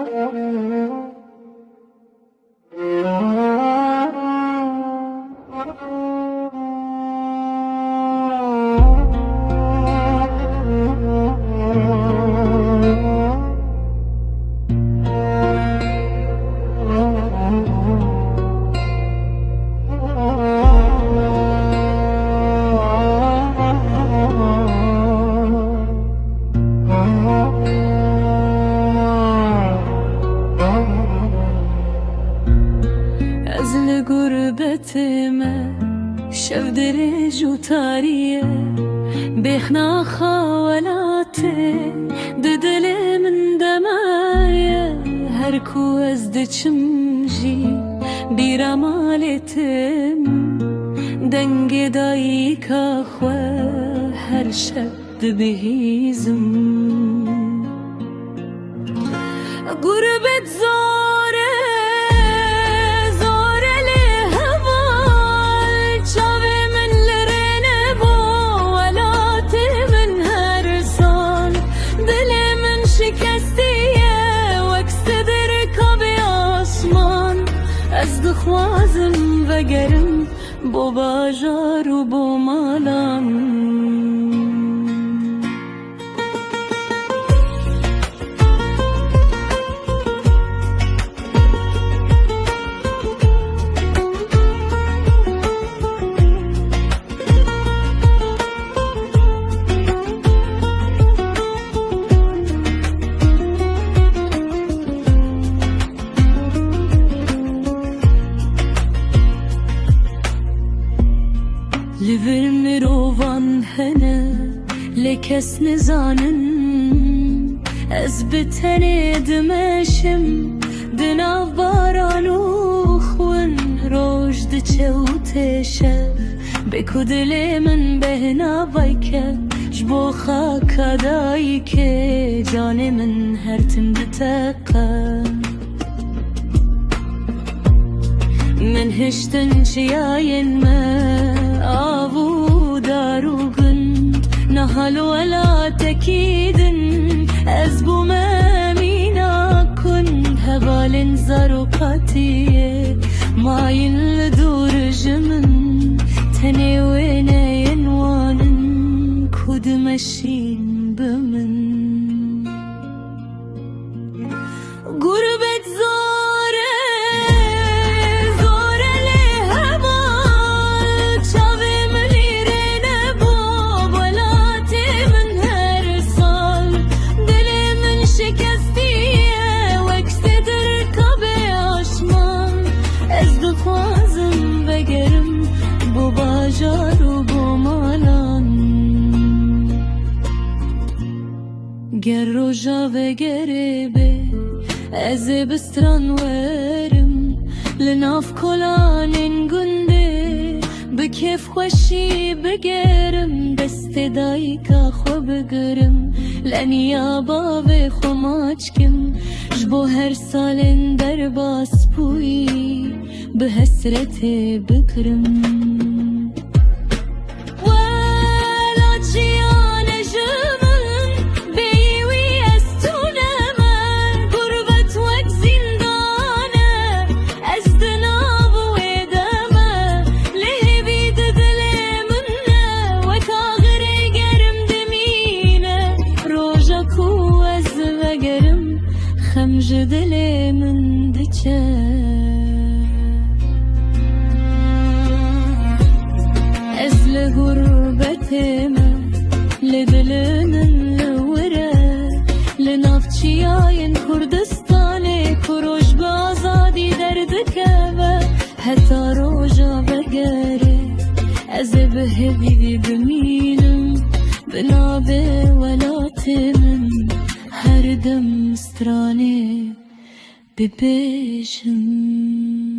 از لغربتم شودرج و تاریه بخنا خاولاته دل من دمایه هر کو از دچم جی بیرامالتم دنگ دایکا خو هر شب بهیزم غربت زاره از دخوازم وگرم با باجار و با مالم لبر مروان هنه لکس نزانن از بتنه دمشم دناو بارانو خون روش دچو تشف بکو دل من بهنا وایکه جبو خاکا دایی که جان من هر تم دتقه من هشتن شیاین ما آبو دارو گند نهال ولا تكيدن أزبو ما مينا كن هبال زرقاتي ما يلدور جمن تنوين ينوان كود مشين بمن غربت گر روژا و گریبه از بستران ورم لناف کلان گنده بکف خوشی بگرم دست دایکا خو بگرم لنیا باو خو ماچکم جبو هر سال در باس پوی به حسرت بکرم خمج دل من دچه از لغربت من لدل من لوره لنافچیاین کردستان کروش به آزادی دردکه و حتی روژا بگره از بهوی بمینم بنابه ولات من هر دم سترانه ببیشم